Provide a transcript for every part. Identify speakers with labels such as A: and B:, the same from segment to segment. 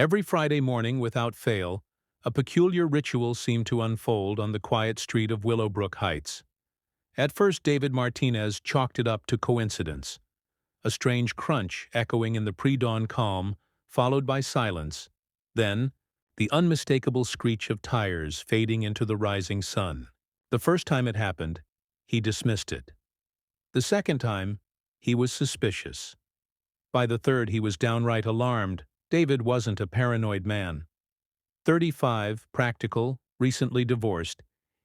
A: Every Friday morning, without fail, a peculiar ritual seemed to unfold on the quiet street of Willowbrook Heights. At first, David Martinez chalked it up to coincidence. A strange crunch echoing in the pre-dawn calm, followed by silence. Then, the unmistakable screech of tires fading into the rising sun. The first time it happened, he dismissed it. The second time, he was suspicious. By the third, he was downright alarmed. David wasn't a paranoid man. 35, practical, recently divorced,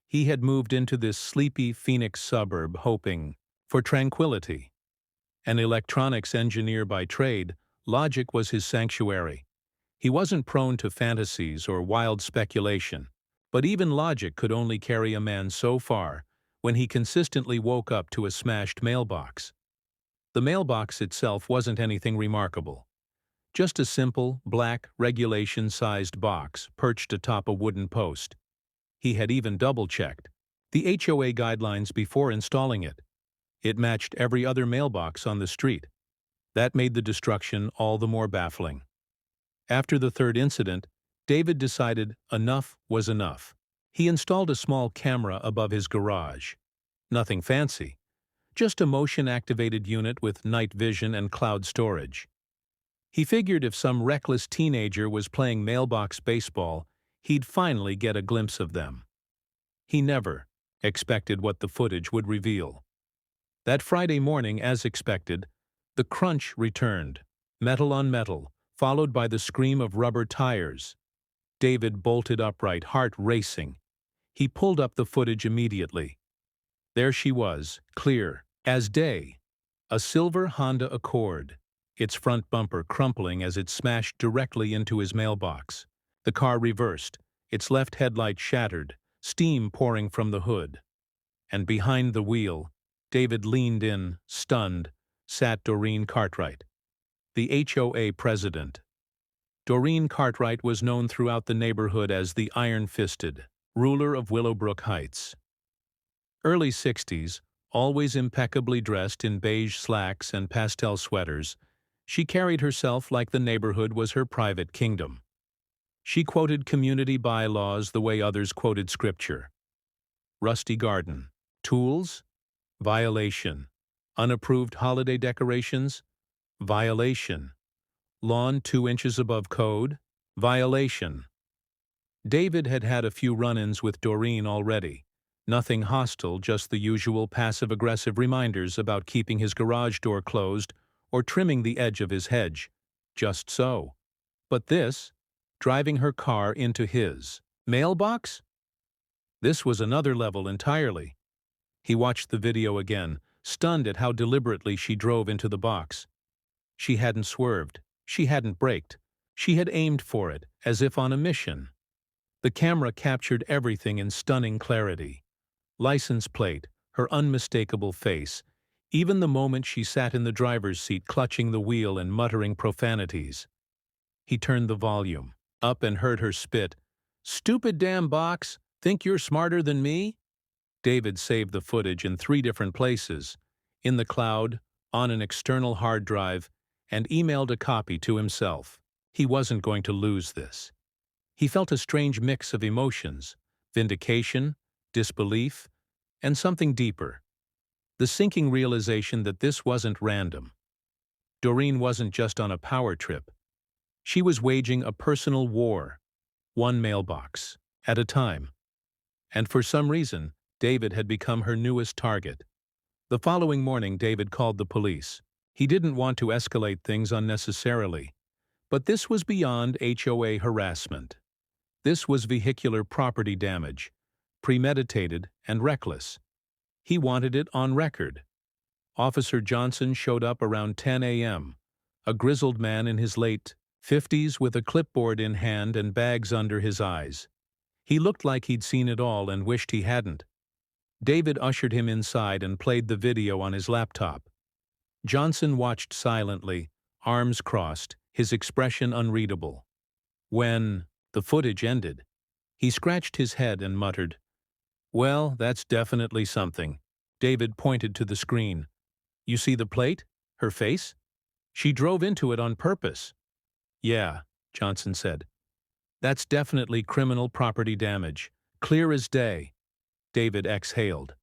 A: he had moved into this sleepy Phoenix suburb hoping for tranquility. An electronics engineer by trade, logic was his sanctuary. He wasn't prone to fantasies or wild speculation, but even logic could only carry a man so far when he consistently woke up to a smashed mailbox. The mailbox itself wasn't anything remarkable. Just a simple, black, regulation-sized box perched atop a wooden post. He had even double-checked the HOA guidelines before installing it. It matched every other mailbox on the street. That made the destruction all the more baffling. After the third incident, David decided enough was enough. He installed a small camera above his garage. Nothing fancy, just a motion-activated unit with night vision and cloud storage. He figured if some reckless teenager was playing mailbox baseball, he'd finally get a glimpse of them. He never expected what the footage would reveal. That Friday morning, as expected, the crunch returned, metal on metal, followed by the scream of rubber tires. David bolted upright, heart racing. He pulled up the footage immediately. There she was, clear as day, a silver Honda Accord, its front bumper crumpling as it smashed directly into his mailbox. The car reversed, its left headlight shattered, steam pouring from the hood. And behind the wheel, David leaned in, stunned, sat Doreen Cartwright, the HOA president. Doreen Cartwright was known throughout the neighborhood as the iron-fisted ruler of Willowbrook Heights. Early 60s, always impeccably dressed in beige slacks and pastel sweaters, she carried herself like the neighborhood was her private kingdom. She quoted community bylaws the way others quoted scripture. Rusty garden. Tools? Violation. Unapproved holiday decorations? Violation. Lawn 2 inches above code? Violation. David had had a few run-ins with Doreen already. Nothing hostile, just the usual passive-aggressive reminders about keeping his garage door closed or trimming the edge of his hedge. Just so. But this, driving her car into his mailbox? This was another level entirely. He watched the video again, stunned at how deliberately she drove into the box. She hadn't swerved. She hadn't braked. She had aimed for it, as if on a mission. The camera captured everything in stunning clarity. License plate, her unmistakable face, even the moment she sat in the driver's seat clutching the wheel and muttering profanities. He turned the volume up and heard her spit. "Stupid damn box! Think you're smarter than me?" David saved the footage in 3 different places, in the cloud, on an external hard drive, and emailed a copy to himself. He wasn't going to lose this. He felt a strange mix of emotions, vindication, disbelief, and something deeper. The sinking realization that this wasn't random. Doreen wasn't just on a power trip. She was waging a personal war, one mailbox at a time. And for some reason, David had become her newest target. The following morning, David called the police. He didn't want to escalate things unnecessarily. But this was beyond HOA harassment. This was vehicular property damage, premeditated and reckless. He wanted it on record. Officer Johnson showed up around 10 a.m., a grizzled man in his late 50s with a clipboard in hand and bags under his eyes. He looked like he'd seen it all and wished he hadn't. David ushered him inside and played the video on his laptop. Johnson watched silently, arms crossed, his expression unreadable. When the footage ended, he scratched his head and muttered, "Well, that's definitely something." David pointed to the screen. "You see the plate? Her face? She drove into it on purpose." "Yeah," Johnson said. "That's definitely criminal property damage. Clear as day." David exhaled.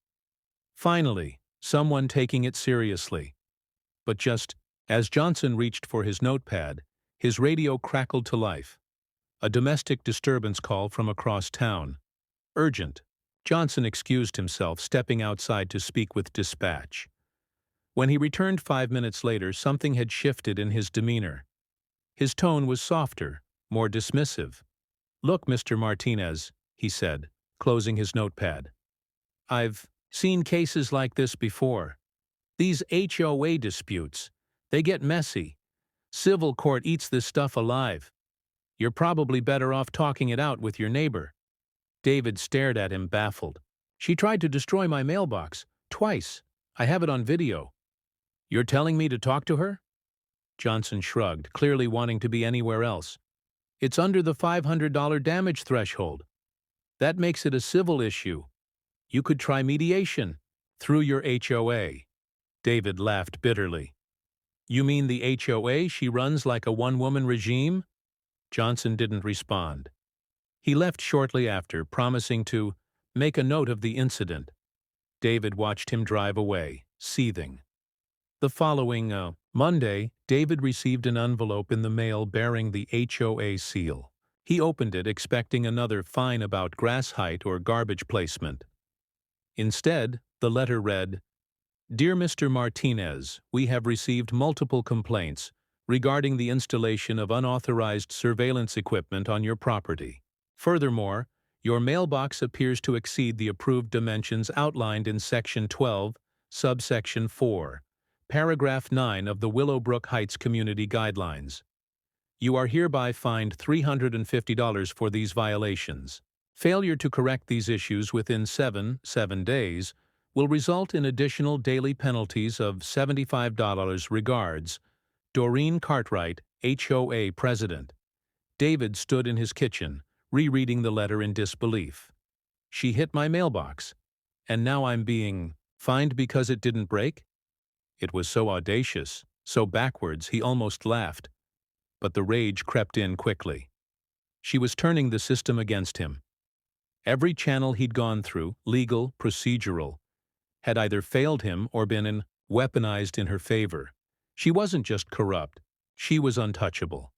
A: Finally, someone taking it seriously. But just as Johnson reached for his notepad, his radio crackled to life. A domestic disturbance call from across town. Urgent. Johnson excused himself, stepping outside to speak with dispatch. When he returned 5 minutes later, something had shifted in his demeanor. His tone was softer, more dismissive. "Look, Mr. Martinez," he said, closing his notepad. "I've seen cases like this before. These HOA disputes, they get messy. Civil court eats this stuff alive. You're probably better off talking it out with your neighbor." David stared at him, baffled. "She tried to destroy my mailbox. Twice. I have it on video." "You're telling me to talk to her?" Johnson shrugged, clearly wanting to be anywhere else. "It's under the $500 damage threshold. That makes it a civil issue. You could try mediation through your HOA." David laughed bitterly. "You mean the HOA she runs like a one-woman regime?" Johnson didn't respond. He left shortly after, promising to make a note of the incident. David watched him drive away, seething. The following Monday, David received an envelope in the mail bearing the HOA seal. He opened it expecting another fine about grass height or garbage placement. Instead, the letter read, "Dear Mr. Martinez, we have received multiple complaints regarding the installation of unauthorized surveillance equipment on your property. Furthermore, your mailbox appears to exceed the approved dimensions outlined in Section 12, subsection 4, paragraph 9 of the Willowbrook Heights Community Guidelines. You are hereby fined $350 for these violations. Failure to correct these issues within 7 days will result in additional daily penalties of $75. Regards, Doreen Cartwright, HOA President." David stood in his kitchen, rereading the letter in disbelief. "She hit my mailbox, and now I'm being fined because it didn't break?" It was so audacious, so backwards, he almost laughed. But the rage crept in quickly. She was turning the system against him. Every channel he'd gone through, legal, procedural, had either failed him or been weaponized in her favor. She wasn't just corrupt, she was untouchable.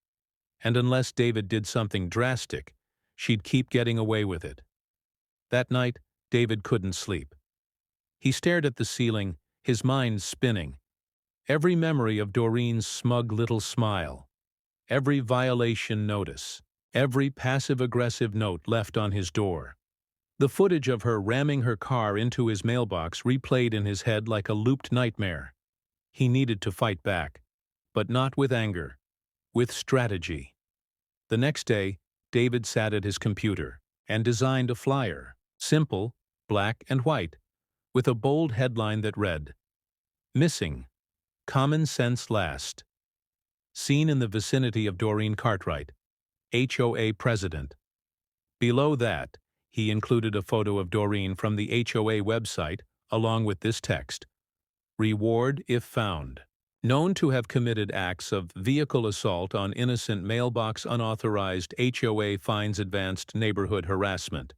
A: And unless David did something drastic, she'd keep getting away with it. That night, David couldn't sleep. He stared at the ceiling, his mind spinning. Every memory of Doreen's smug little smile, every violation notice, every passive-aggressive note left on his door. The footage of her ramming her car into his mailbox replayed in his head like a looped nightmare. He needed to fight back, but not with anger, with strategy. The next day, David sat at his computer and designed a flyer, simple, black and white, with a bold headline that read, "Missing. Common sense last. Seen in the vicinity of Doreen Cartwright, HOA President." Below that, he included a photo of Doreen from the HOA website, along with this text, "Reward if found." Known to have committed acts of vehicle assault on innocent mailbox unauthorized HOA fines advanced neighborhood harassment.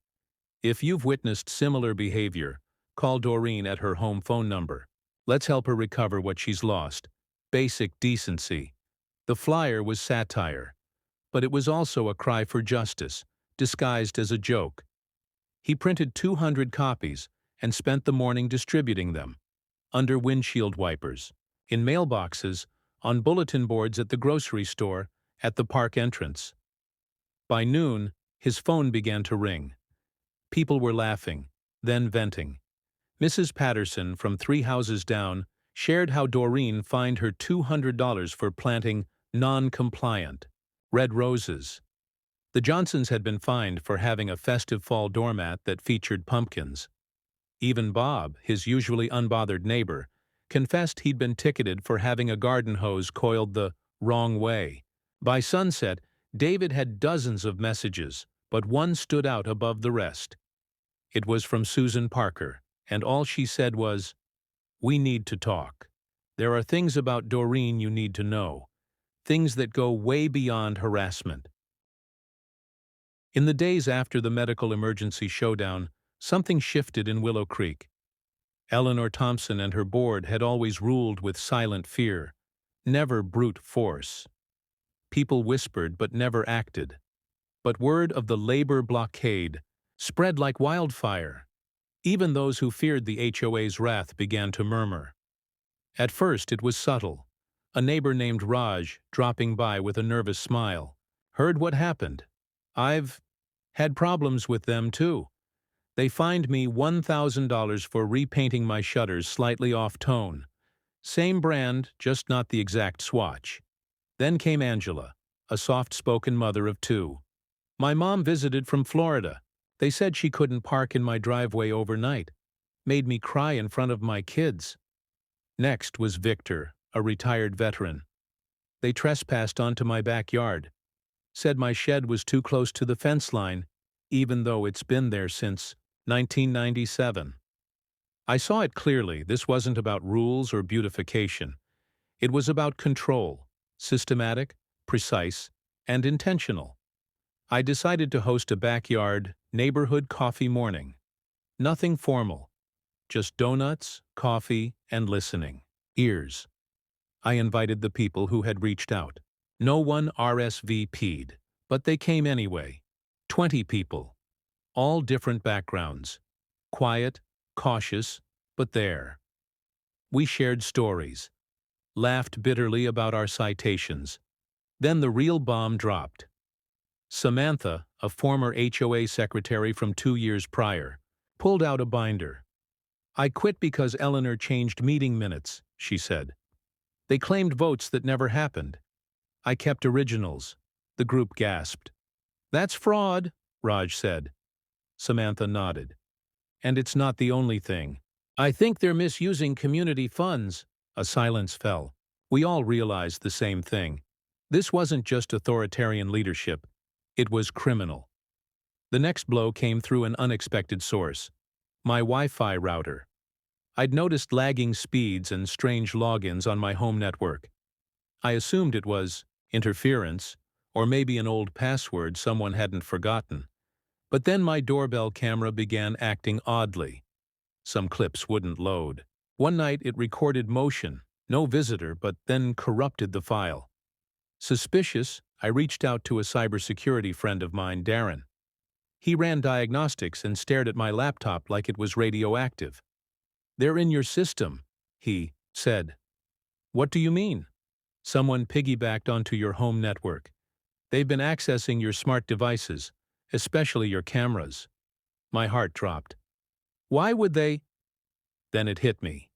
A: If you've witnessed similar behavior, call Doreen at her home phone number. Let's help her recover what she's lost. Basic decency. The flyer was satire, but it was also a cry for justice, disguised as a joke. He printed 200 copies and spent the morning distributing them, under windshield wipers, in mailboxes, on bulletin boards at the grocery store, at the park entrance. By noon, his phone began to ring. People were laughing, then venting. Mrs. Patterson, from 3 houses down, shared how Doreen fined her $200 for planting non-compliant red roses. The Johnsons had been fined for having a festive fall doormat that featured pumpkins. Even Bob, his usually unbothered neighbor, confessed he'd been ticketed for having a garden hose coiled the wrong way. By sunset, David had dozens of messages, but one stood out above the rest. It was from Susan Parker, and all she said was, "We need to talk. There are things about Doreen you need to know. things that go way beyond harassment. In the days after the medical emergency showdown, something shifted in Willow Creek. Eleanor Thompson and her board had always ruled with silent fear, never brute force. People whispered but never acted. But word of the labor blockade spread like wildfire. Even those who feared the HOA's wrath began to murmur. At first it was subtle. A neighbor named Raj, dropping by with a nervous smile, heard what happened. "I've had problems with them too. They fined me $1,000 for repainting my shutters slightly off-tone. Same brand, just not the exact swatch." Then came Angela, a soft-spoken mother of two. "My mom visited from Florida. They said she couldn't park in my driveway overnight. Made me cry in front of my kids." Next was Victor, a retired veteran. "They trespassed onto my backyard. Said my shed was too close to the fence line, even though it's been there since 1997. I saw it clearly. This wasn't about rules or beautification. It was about control, systematic, precise, and intentional. I decided to host a backyard, neighborhood coffee morning. Nothing formal, just donuts, coffee, and listening. Ears. I invited the people who had reached out. No one RSVP'd, but they came anyway. 20 people. All different backgrounds. Quiet, cautious, but there. We shared stories. Laughed bitterly about our citations. Then the real bomb dropped. Samantha, a former HOA secretary from 2 years prior, pulled out a binder. "I quit because Eleanor changed meeting minutes," she said. "They claimed votes that never happened. I kept originals." The group gasped. "That's fraud," Raj said. Samantha nodded. "And it's not the only thing. I think they're misusing community funds." A silence fell. We all realized the same thing. This wasn't just authoritarian leadership. It was criminal. The next blow came through an unexpected source. My Wi-Fi router. I'd noticed lagging speeds and strange logins on my home network. I assumed it was interference, or maybe an old password someone hadn't forgotten. But then my doorbell camera began acting oddly. Some clips wouldn't load. One night it recorded motion, no visitor, but then corrupted the file. Suspicious, I reached out to a cybersecurity friend of mine, Darren. He ran diagnostics and stared at my laptop like it was radioactive. "They're in your system," he said. "What do you mean?" "Someone piggybacked onto your home network. They've been accessing your smart devices, especially your cameras." My heart dropped. "Why would they?" Then it hit me.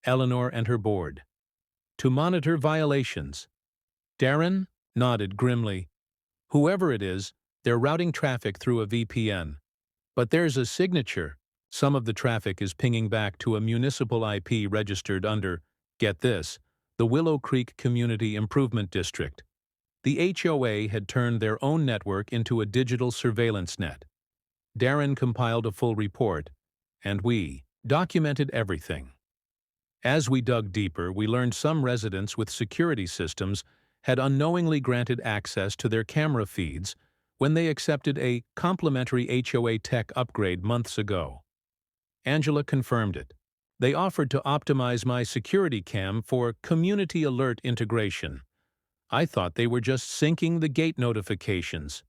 A: Eleanor and her board. "To monitor violations." Darren nodded grimly. "Whoever it is, they're routing traffic through a VPN. But there's a signature. Some of the traffic is pinging back to a municipal IP registered under, get this, the Willow Creek Community Improvement District." The HOA had turned their own network into a digital surveillance net. Darren compiled a full report, and we documented everything. As we dug deeper, we learned some residents with security systems had unknowingly granted access to their camera feeds when they accepted a complimentary HOA tech upgrade months ago. Angela confirmed it. "They offered to optimize my security cam for community alert integration. I thought they were just syncing the gate notifications.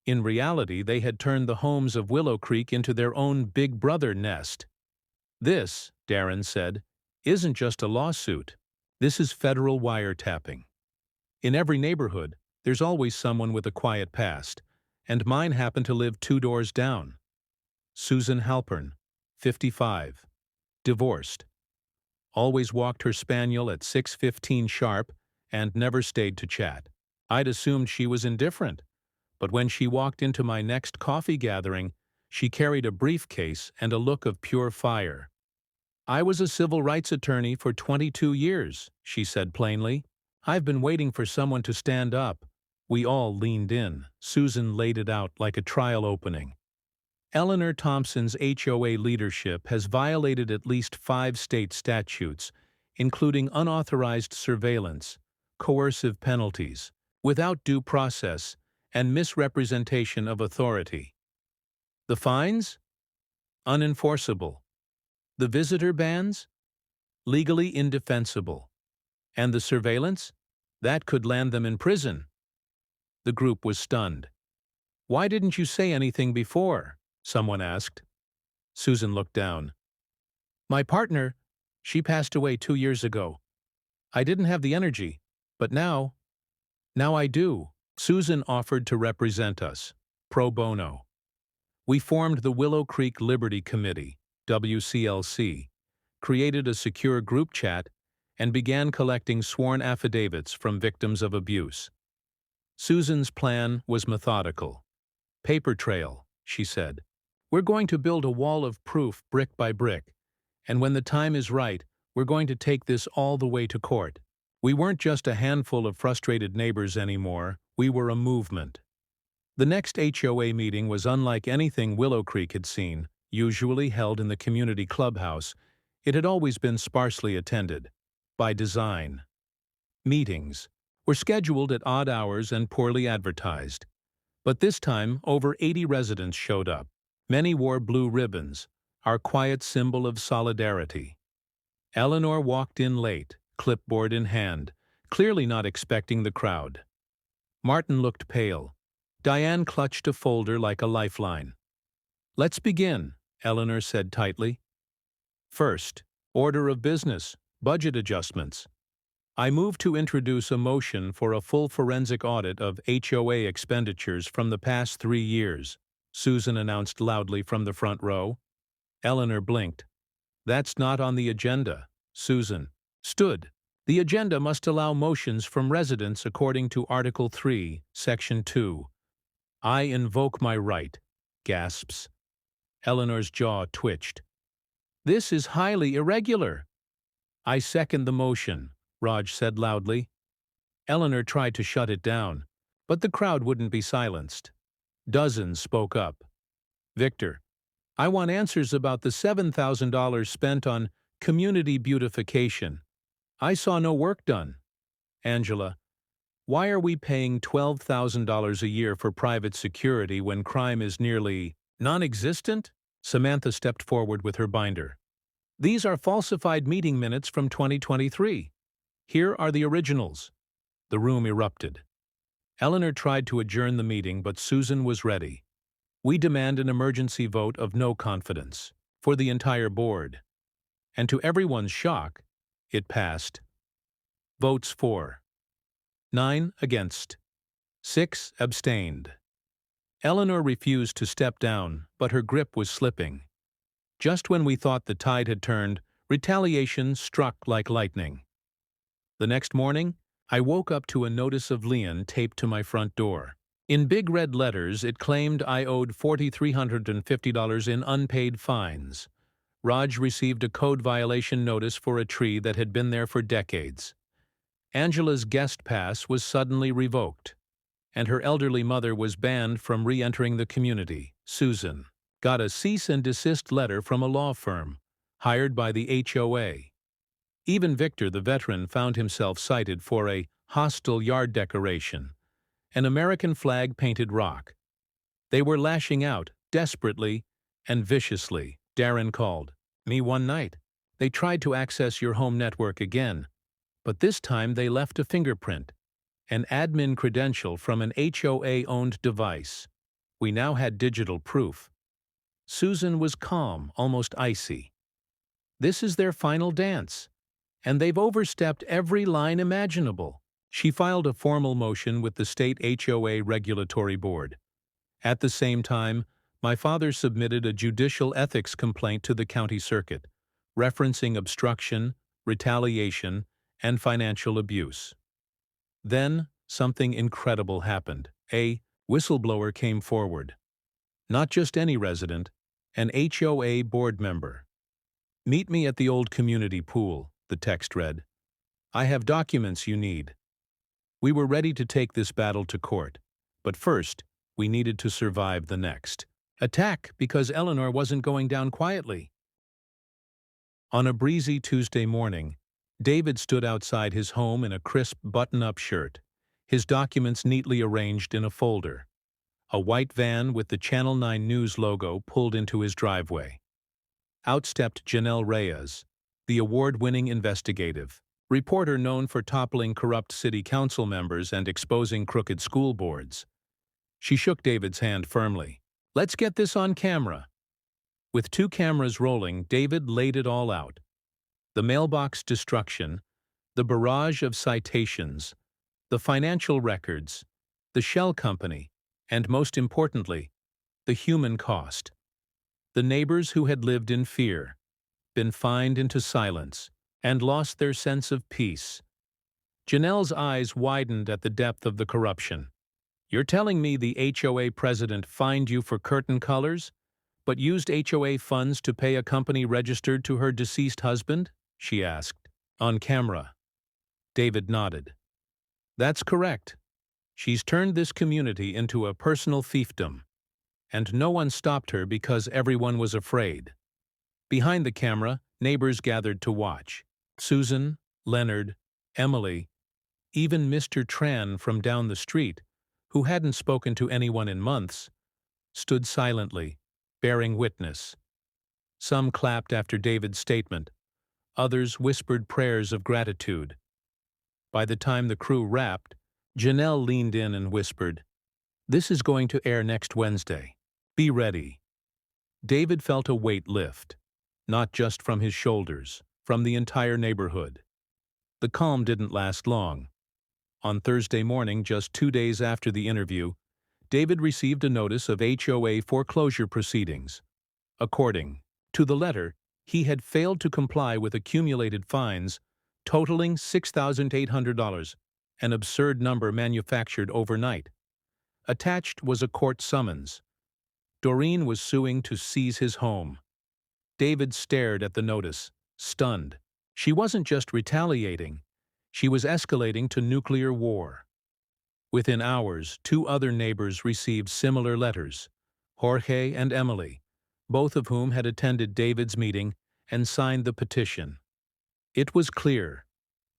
A: In reality, they had turned the homes of Willow Creek into their own Big Brother nest." "This," Darren said, "isn't just a lawsuit. This is federal wiretapping. In every neighborhood, there's always someone with a quiet past, and mine happened to live 2 doors down." Susan Halpern, 55. Divorced. Always walked her spaniel at 6:15 sharp and never stayed to chat. I'd assumed she was indifferent, but when she walked into my next coffee gathering, she carried a briefcase and a look of pure fire. "I was a civil rights attorney for 22 years, she said plainly. "I've been waiting for someone to stand up." We all leaned in. Susan laid it out like a trial opening. Eleanor Thompson's HOA leadership has violated at least 5 state statutes, including unauthorized surveillance, coercive penalties, without due process, and misrepresentation of authority. The fines? Unenforceable. The visitor bans? Legally indefensible. And the surveillance? That could land them in prison. The group was stunned. "Why didn't you say anything before?" someone asked. Susan looked down. "My partner, she passed away 2 years ago. I didn't have the energy, but now I do." Susan offered to represent us, pro bono. We formed the Willow Creek Liberty Committee, WCLC, created a secure group chat, and began collecting sworn affidavits from victims of abuse. Susan's plan was methodical. "Paper trail," she said. "We're going to build a wall of proof brick by brick, and when the time is right, we're going to take this all the way to court." We weren't just a handful of frustrated neighbors anymore, we were a movement. The next HOA meeting was unlike anything Willow Creek had seen, usually held in the community clubhouse. It had always been sparsely attended, by design. Meetings were scheduled at odd hours and poorly advertised. But this time, over 80 residents showed up. Many wore blue ribbons, our quiet symbol of solidarity. Eleanor walked in late, clipboard in hand, clearly not expecting the crowd. Martin looked pale. Diane clutched a folder like a lifeline. "Let's begin," Eleanor said tightly. "First, order of business, budget adjustments. I move to introduce a motion for a full forensic audit of HOA expenditures from the past 3 years," Susan announced loudly from the front row. Eleanor blinked. "That's not on the agenda." Susan stood. "The agenda must allow motions from residents according to Article 3, Section 2. I invoke my right," gasps. Eleanor's jaw twitched. "This is highly irregular." "I second the motion," Raj said loudly. Eleanor tried to shut it down, but the crowd wouldn't be silenced. Dozens spoke up. "Victor, I want answers about the $7,000 spent on community beautification. I saw no work done." Angela, "Why are we paying $12,000 a year for private security when crime is nearly non-existent?" Samantha stepped forward with her binder. "These are falsified meeting minutes from 2023. Here are the originals." The room erupted. Eleanor tried to adjourn the meeting, but Susan was ready. "We demand an emergency vote of no confidence for the entire board." And to everyone's shock, it passed. Votes for. 9 against. 6 abstained. Eleanor refused to step down, but her grip was slipping. Just when we thought the tide had turned, retaliation struck like lightning. The next morning, I woke up to a notice of lien taped to my front door. In big red letters, it claimed I owed $4,350 in unpaid fines. Raj received a code violation notice for a tree that had been there for decades. Angela's guest pass was suddenly revoked, and her elderly mother was banned from re-entering the community. Susan got a cease and desist letter from a law firm, hired by the HOA. Even Victor, the veteran, found himself cited for a hostile yard decoration, an American flag-painted rock. They were lashing out, desperately and viciously. Darren called me one night. "They tried to access your home network again, but this time they left a fingerprint, an admin credential from an HOA-owned device." We now had digital proof. Susan was calm, almost icy. "This is their final dance, and they've overstepped every line imaginable." She filed a formal motion with the state HOA regulatory board. At the same time, my father submitted a judicial ethics complaint to the county circuit, referencing obstruction, retaliation, and financial abuse. Then, something incredible happened. A whistleblower came forward. Not just any resident, an HOA board member. "Meet me at the old community pool," the text read. "I have documents you need." We were ready to take this battle to court, but first, we needed to survive the next attack because Eleanor wasn't going down quietly. On a breezy Tuesday morning, David stood outside his home in a crisp button-up shirt, his documents neatly arranged in a folder. A white van with the Channel 9 News logo pulled into his driveway. Out stepped Janelle Reyes, the award-winning investigative reporter known for toppling corrupt city council members and exposing crooked school boards. She shook David's hand firmly. "Let's get this on camera." With two cameras rolling, David laid it all out. The mailbox destruction, the barrage of citations, the financial records, the shell company, and most importantly, the human cost. The neighbors who had lived in fear, been fined into silence, and lost their sense of peace. Janelle's eyes widened at the depth of the corruption. "You're telling me the HOA president fined you for curtain colors, but used HOA funds to pay a company registered to her deceased husband?" she asked. "On camera." David nodded. "That's correct. She's turned this community into a personal fiefdom. And no one stopped her because everyone was afraid." Behind the camera, neighbors gathered to watch. Susan, Leonard, Emily, even Mr. Tran from down the street, who hadn't spoken to anyone in months, stood silently, bearing witness. Some clapped after David's statement. Others whispered prayers of gratitude. By the time the crew wrapped, Janelle leaned in and whispered, "This is going to air next Wednesday. Be ready." David felt a weight lift, not just from his shoulders, from the entire neighborhood. The calm didn't last long. On Thursday morning, just 2 days after the interview, David received a notice of HOA foreclosure proceedings. According to the letter, he had failed to comply with accumulated fines totaling $6,800, an absurd number manufactured overnight. Attached was a court summons. Doreen was suing to seize his home. David stared at the notice, stunned. She wasn't just retaliating. She was escalating to nuclear war. Within hours, 2 other neighbors received similar letters, Jorge and Emily, both of whom had attended David's meeting and signed the petition. It was clear.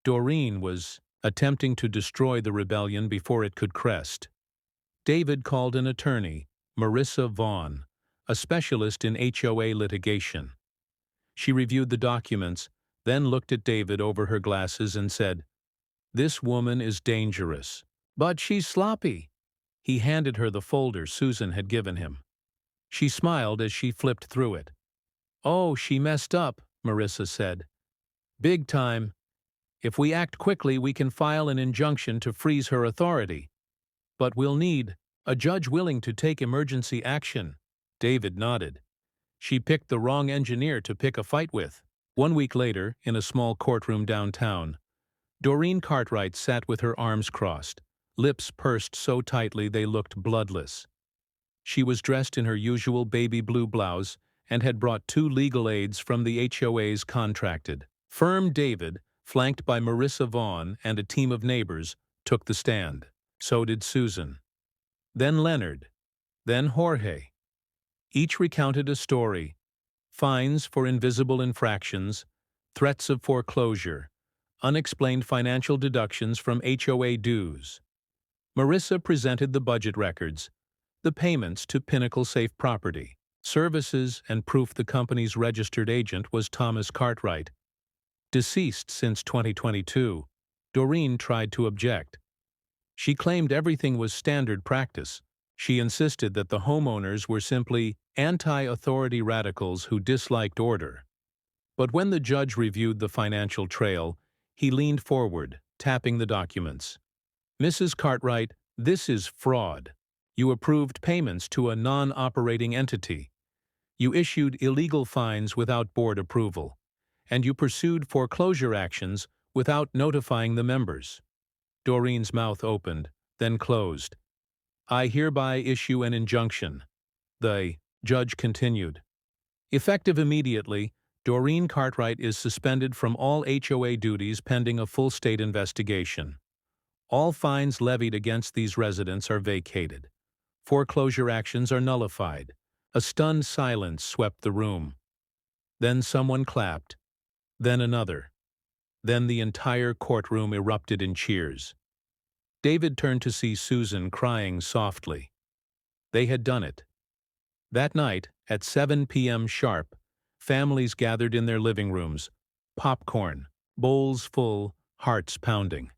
A: Doreen was attempting to destroy the rebellion before it could crest. David called an attorney, Marissa Vaughn, a specialist in HOA litigation. She reviewed the documents, then looked at David over her glasses and said, "This woman is dangerous, but she's sloppy." He handed her the folder Susan had given him. She smiled as she flipped through it. "Oh, she messed up," Marissa said. "Big time. If we act quickly, we can file an injunction to freeze her authority. But we'll need a judge willing to take emergency action." David nodded. She picked the wrong engineer to pick a fight with. 1 week later, in a small courtroom downtown, Doreen Cartwright sat with her arms crossed, lips pursed so tightly they looked bloodless. She was dressed in her usual baby blue blouse and had brought 2 legal aides from the HOA's contracted firm. David, flanked by Marissa Vaughn and a team of neighbors, took the stand. So did Susan. Then Leonard. Then Jorge. Each recounted a story: fines for invisible infractions, threats of foreclosure, unexplained financial deductions from HOA dues. Marissa presented the budget records, the payments to Pinnacle Safe Property, services, and proof the company's registered agent was Thomas Cartwright. Deceased since 2022, Doreen tried to object. She claimed everything was standard practice. She insisted that the homeowners were simply anti-authority radicals who disliked order. But when the judge reviewed the financial trail, he leaned forward, tapping the documents. "Mrs. Cartwright, this is fraud. You approved payments to a non-operating entity. You issued illegal fines without board approval. And you pursued foreclosure actions without notifying the members." Doreen's mouth opened, then closed. "I hereby issue an injunction," the judge continued. "Effective immediately, Doreen Cartwright is suspended from all HOA duties pending a full state investigation. All fines levied against these residents are vacated. Foreclosure actions are nullified." A stunned silence swept the room. Then someone clapped. Then another. Then the entire courtroom erupted in cheers. David turned to see Susan crying softly. They had done it. That night, at 7 p.m. sharp, families gathered in their living rooms, popcorn, bowls full, hearts pounding.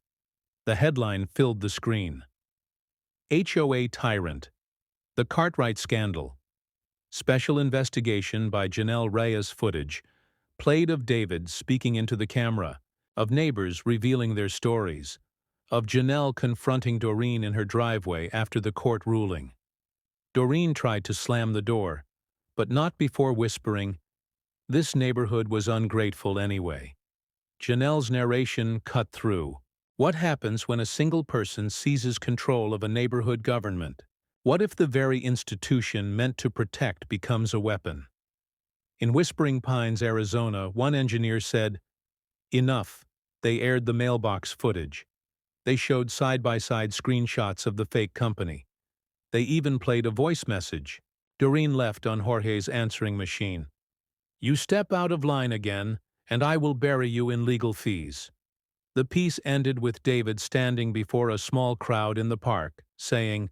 A: The headline filled the screen. HOA Tyrant. The Cartwright Scandal. Special investigation by Janelle Reyes. Footage played of David speaking into the camera, of neighbors revealing their stories, of Janelle confronting Doreen in her driveway after the court ruling. Doreen tried to slam the door, but not before whispering, "This neighborhood was ungrateful anyway." Janelle's narration cut through. What happens when a single person seizes control of a neighborhood government? What if the very institution meant to protect becomes a weapon? In Whispering Pines, Arizona, one engineer said, "Enough." They aired the mailbox footage. They showed side-by-side screenshots of the fake company. They even played a voice message. Doreen left on Jorge's answering machine. "You step out of line again, and I will bury you in legal fees." The piece ended with David standing before a small crowd in the park, saying,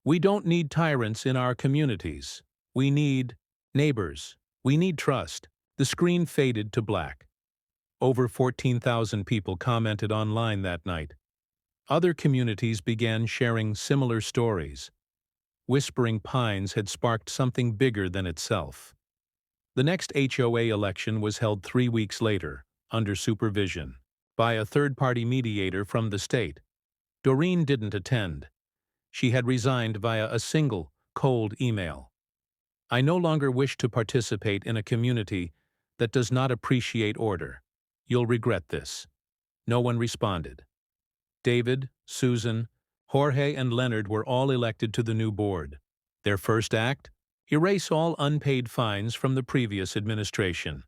A: "We don't need tyrants in our communities. We need neighbors. We need trust." The screen faded to black. Over 14,000 people commented online that night. Other communities began sharing similar stories. Whispering Pines had sparked something bigger than itself. The next HOA election was held 3 weeks later, under supervision, by a third-party mediator from the state. Doreen didn't attend. She had resigned via a single, cold email. "I no longer wish to participate in a community that does not appreciate order. You'll regret this." No one responded. David, Susan, Jorge, and Leonard were all elected to the new board. Their first act? Erase all unpaid fines from the previous administration.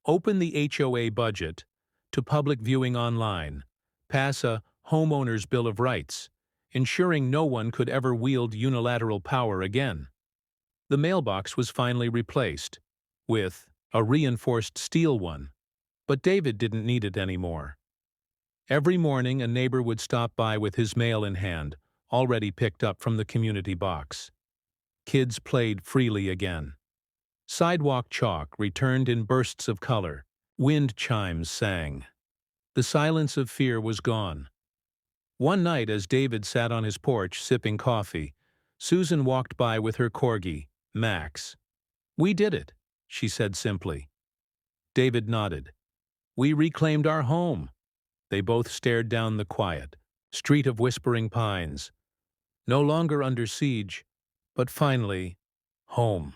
A: Open the HOA budget to public viewing online. Pass a homeowner's Bill of Rights, ensuring no one could ever wield unilateral power again. The mailbox was finally replaced with a reinforced steel one, but David didn't need it anymore. Every morning, a neighbor would stop by with his mail in hand, already picked up from the community box. Kids played freely again. Sidewalk chalk returned in bursts of color. Wind chimes sang. The silence of fear was gone. One night, as David sat on his porch sipping coffee, Susan walked by with her corgi, Max. "We did it," she said simply. David nodded. "We reclaimed our home." They both stared down the quiet street of Whispering Pines, no longer under siege, but finally home.